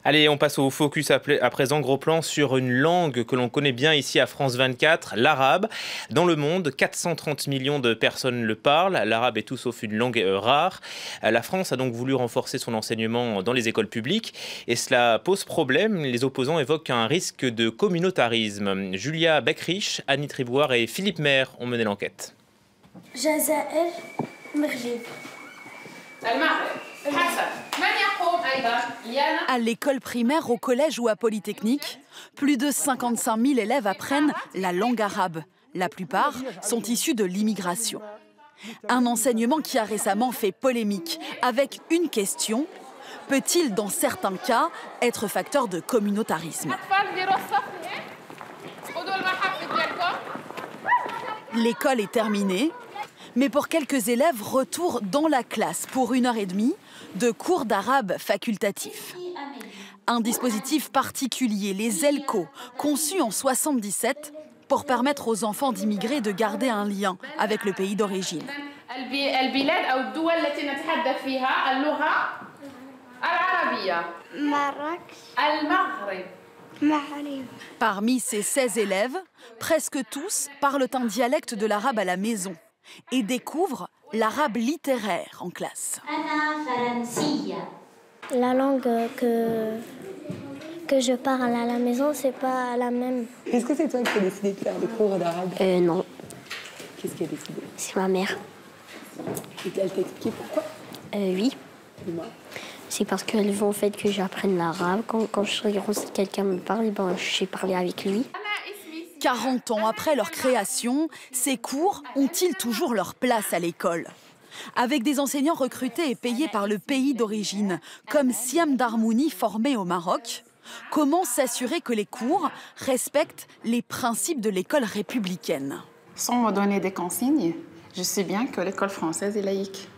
Allez, on passe au focus à présent, gros plan sur une langue que l'on connaît bien ici à France 24, l'arabe. Dans le monde, 430 millions de personnes le parlent. L'arabe est tout sauf une langue rare. La France a donc voulu renforcer son enseignement dans les écoles publiques et cela pose problème. Les opposants évoquent un risque de communautarisme. Julia Beckrich, Annie Triboire et Philippe Maire ont mené l'enquête. À l'école primaire, au collège ou à Polytechnique, plus de 55 000 élèves apprennent la langue arabe. La plupart sont issus de l'immigration. Un enseignement qui a récemment fait polémique avec une question: peut-il, dans certains cas, être facteur de communautarisme? L'école est terminée, mais pour quelques élèves, retour dans la classe pour 1h30 de cours d'arabe facultatif. Un dispositif particulier, les ELCO, conçus en 1977 pour permettre aux enfants d'immigrés de garder un lien avec le pays d'origine. Parmi ces 16 élèves, presque tous parlent un dialecte de l'arabe à la maison et découvrent l'arabe littéraire en classe. La langue que je parle à la maison, c'est pas la même. Est-ce que c'est toi qui as décidé de faire des cours d'arabe? Non. Qu'est-ce qui a décidé? C'est ma mère. Et elle t'a expliqué pourquoi? Oui. C'est parce qu'elle veut en fait que j'apprenne l'arabe. Quand quelqu'un me parle, ben, je sais parler avec lui. 40 ans après leur création, ces cours ont-ils toujours leur place à l'école? Avec des enseignants recrutés et payés par le pays d'origine, comme Siam Darmouni formé au Maroc, comment s'assurer que les cours respectent les principes de l'école républicaine? Sans me donner des consignes, je sais bien que l'école française est laïque.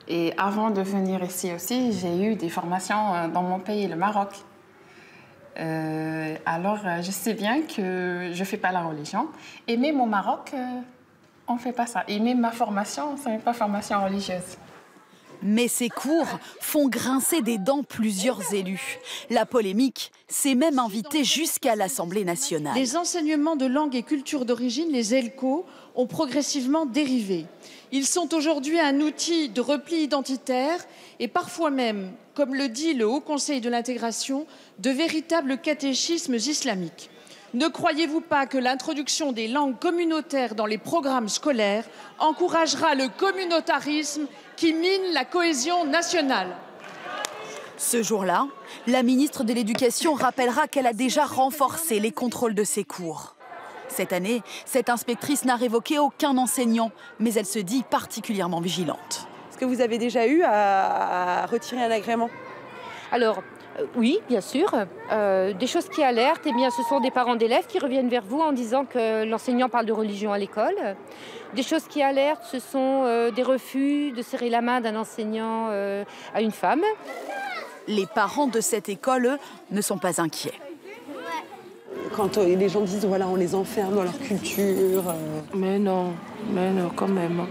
Et avant de venir ici aussi, j'ai eu des formations dans mon pays, le Maroc. Alors, je sais bien que je ne fais pas la religion. Et même au Maroc, on ne fait pas ça. Et même ma formation, ce n'est pas formation religieuse. Mais ces cours font grincer des dents plusieurs élus. La polémique s'est même invitée jusqu'à l'Assemblée nationale. Les enseignements de langue et culture d'origine, les ELCO, ont progressivement dérivé. Ils sont aujourd'hui un outil de repli identitaire et parfois même, comme le dit le Haut Conseil de l'intégration, de véritables catéchismes islamiques. Ne croyez-vous pas que l'introduction des langues communautaires dans les programmes scolaires encouragera le communautarisme qui mine la cohésion nationale? Ce jour-là, la ministre de l'Éducation rappellera qu'elle a déjà renforcé les contrôles de ces cours. Cette année, cette inspectrice n'a révoqué aucun enseignant, mais elle se dit particulièrement vigilante. Est-ce que vous avez déjà eu à retirer un agrément? Alors, oui, bien sûr. Des choses qui alertent, eh bien, ce sont des parents d'élèves qui reviennent vers vous en disant que l'enseignant parle de religion à l'école. Des choses qui alertent, ce sont des refus de serrer la main d'un enseignant à une femme. Les parents de cette école, eux, ne sont pas inquiets. Quand les gens disent, voilà, on les enferme dans leur culture... Mais non, quand même.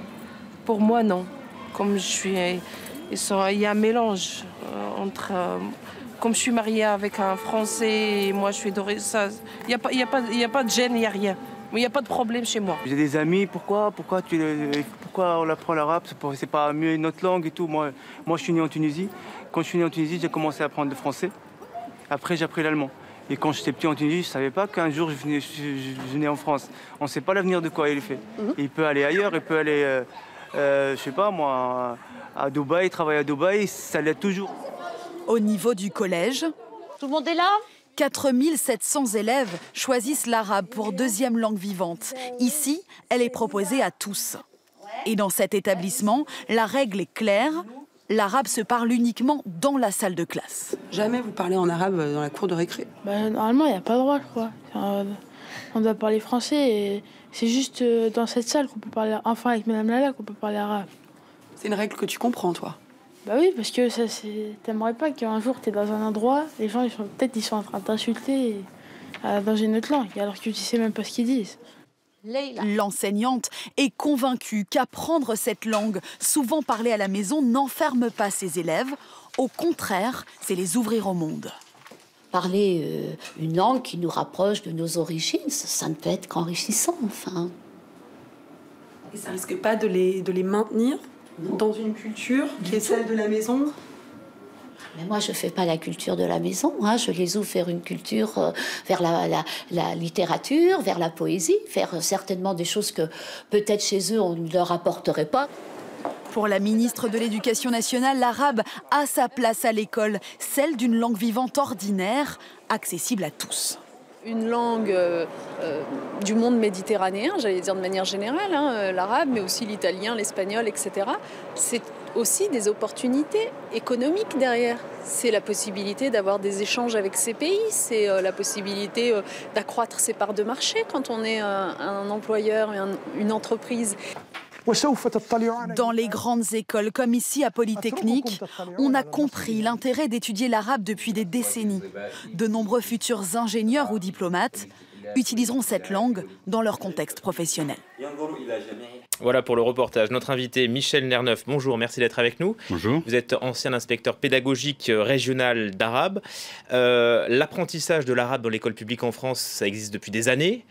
Pour moi, non. Comme je suis... Il y a un mélange entre... Comme je suis mariée avec un Français et moi je suis d'origine, il n'y a pas de gêne, il n'y a rien. Il n'y a pas de problème chez moi. J'ai des amis, pourquoi on apprend l'arabe? C'est pas mieux une autre langue et tout. Moi, je suis né en Tunisie. Quand je suis né en Tunisie, j'ai commencé à apprendre le français. Après, j'ai appris l'allemand. Et quand j'étais petit en Tunisie, je ne savais pas qu'un jour je venais en France. On ne sait pas l'avenir de quoi il est fait. Il peut aller ailleurs, il peut aller, je sais pas moi, à Dubaï, travailler à Dubaï, ça l'aide toujours. Au niveau du collège, Tout le monde est là? 4700 élèves choisissent l'arabe pour deuxième langue vivante. Ici, elle est proposée à tous. Et dans cet établissement, la règle est claire. L'arabe se parle uniquement dans la salle de classe. Jamais vous parlez en arabe dans la cour de récré? Normalement, il n'y a pas le droit, je crois. On doit parler français et c'est juste dans cette salle qu'on peut parler, enfin avec Madame Lala, qu'on peut parler arabe. C'est une règle que tu comprends, toi? Bah oui, parce que t'aimerais pas qu'un jour t'es dans un endroit, les gens ils sont en train de t'insulter dans une autre langue, alors que tu sais même pas ce qu'ils disent. L'enseignante est convaincue qu'apprendre cette langue, souvent parlée à la maison, n'enferme pas ses élèves. Au contraire, c'est les ouvrir au monde. Parler une langue qui nous rapproche de nos origines, ça ne peut être qu'enrichissant, enfin. Et ça risque pas de les maintenir dans une culture qui est celle de la maison? Mais moi, je ne fais pas la culture de la maison. Hein. Je les ouvre vers une culture, vers la littérature, vers la poésie, vers certainement des choses que peut-être chez eux, on ne leur apporterait pas. Pour la ministre de l'Éducation nationale, l'arabe a sa place à l'école, celle d'une langue vivante ordinaire, accessible à tous. Une langue du monde méditerranéen, j'allais dire de manière générale, hein, l'arabe, mais aussi l'italien, l'espagnol, etc. C'est aussi des opportunités économiques derrière. C'est la possibilité d'avoir des échanges avec ces pays, c'est la possibilité d'accroître ses parts de marché quand on est un employeur, une entreprise. Dans les grandes écoles, comme ici à Polytechnique, on a compris l'intérêt d'étudier l'arabe depuis des décennies. De nombreux futurs ingénieurs ou diplomates utiliseront cette langue dans leur contexte professionnel. Voilà pour le reportage. Notre invité Michel Nerneuf, bonjour, merci d'être avec nous. Bonjour. Vous êtes ancien inspecteur pédagogique régional d'arabe. L'apprentissage de l'arabe dans l'école publique en France, ça existe depuis des années.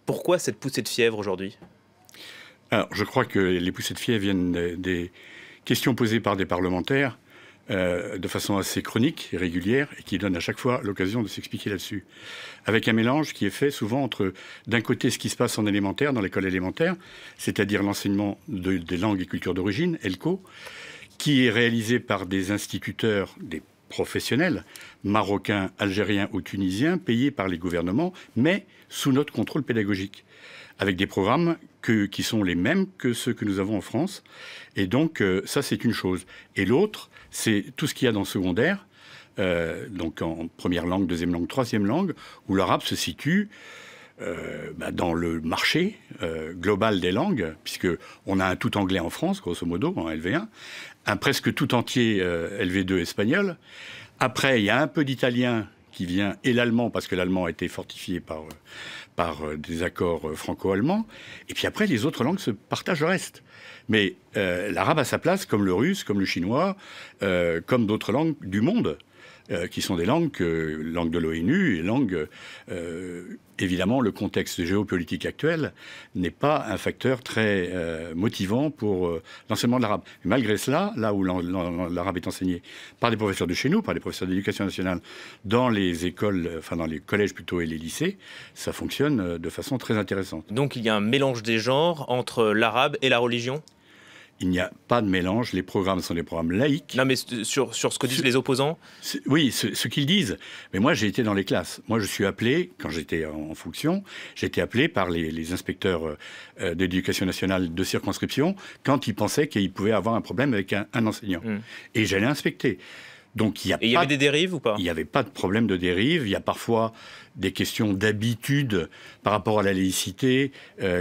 Pourquoi cette poussée de fièvre aujourd'hui ? Alors, je crois que les poussées de fièvre viennent des questions posées par des parlementaires de façon assez chronique et régulière et qui donnent à chaque fois l'occasion de s'expliquer là-dessus. Avec un mélange qui est fait souvent entre, d'un côté, ce qui se passe en élémentaire, dans l'école élémentaire, c'est-à-dire l'enseignement des langues et cultures d'origine, ELCO, qui est réalisé par des instituteurs, des professionnels, marocains, algériens ou tunisiens, payés par les gouvernements, mais sous notre contrôle pédagogique, avec des programmes qui sont les mêmes que ceux que nous avons en France. Et donc, ça, c'est une chose. Et l'autre, c'est tout ce qu'il y a dans le secondaire, donc en première langue, deuxième langue, troisième langue, où l'arabe se situe dans le marché global des langues, puisqu'on a un tout anglais en France, grosso modo, en LV1, un presque tout entier LV2 espagnol. Après, il y a un peu d'italien qui vient, et l'allemand, parce que l'allemand a été fortifié par des accords franco-allemands. Et puis après, les autres langues se partagent le reste. Mais l'arabe a sa place, comme le russe, comme le chinois, comme d'autres langues du monde, qui sont des langues de l'ONU, et langues... évidemment, le contexte géopolitique actuel n'est pas un facteur très motivant pour l'enseignement de l'arabe. Mais malgré cela, là où l'arabe est enseigné par des professeurs de chez nous, par des professeurs d'éducation nationale, dans les écoles, enfin dans les collèges plutôt et les lycées, ça fonctionne de façon très intéressante. Donc il y a un mélange des genres entre l'arabe et la religion ? Il n'y a pas de mélange, les programmes sont des programmes laïques. Non mais sur ce que disent les opposants ? Oui, ce qu'ils disent. Mais moi j'ai été dans les classes. Moi je suis appelé, quand j'étais en fonction, j'ai été appelé par les inspecteurs d'éducation nationale de circonscription quand ils pensaient qu'ils pouvaient avoir un problème avec un enseignant. Et j'allais inspecter. Donc, il y avait des dérives ou pas ? Il n'y avait pas de problème de dérive. Il y a parfois des questions d'habitude par rapport à la laïcité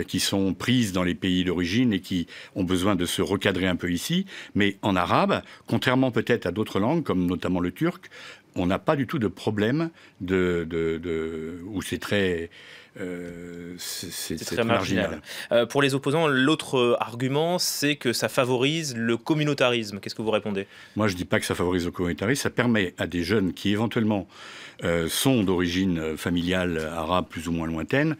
qui sont prises dans les pays d'origine et qui ont besoin de se recadrer un peu ici. Mais en arabe, contrairement peut-être à d'autres langues, comme notamment le turc, on n'a pas du tout de problème où c'est très... c'est très marginal. Pour les opposants, l'autre argument, c'est que ça favorise le communautarisme. Qu'est-ce que vous répondez ? Moi, je ne dis pas que ça favorise le communautarisme. Ça permet à des jeunes qui, éventuellement, sont d'origine familiale arabe plus ou moins lointaine,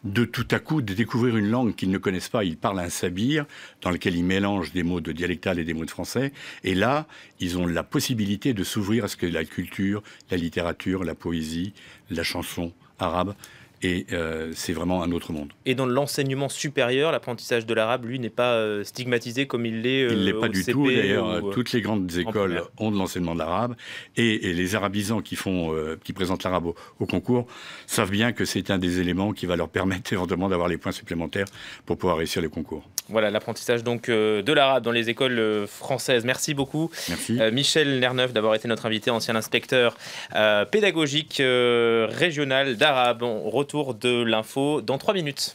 de tout à coup de découvrir une langue qu'ils ne connaissent pas. Ils parlent un sabir, dans lequel ils mélangent des mots de dialectal et des mots de français. Et là, ils ont la possibilité de s'ouvrir à ce que la culture, la littérature, la poésie, la chanson arabe... Et c'est vraiment un autre monde. Et dans l'enseignement supérieur, l'apprentissage de l'arabe, lui, n'est pas stigmatisé comme il l'est il ne l'est pas du tout. D'ailleurs, ou, toutes les grandes écoles ont de l'enseignement de l'arabe. Et les arabisants qui présentent l'arabe au concours savent bien que c'est un des éléments qui va leur permettre éventuellement d'avoir les points supplémentaires pour pouvoir réussir les concours. Voilà, l'apprentissage donc de l'arabe dans les écoles françaises. Merci beaucoup. Merci. Michel Nerneuf d'avoir été notre invité, ancien inspecteur pédagogique régional d'arabe. On retour de l'info dans 3 minutes.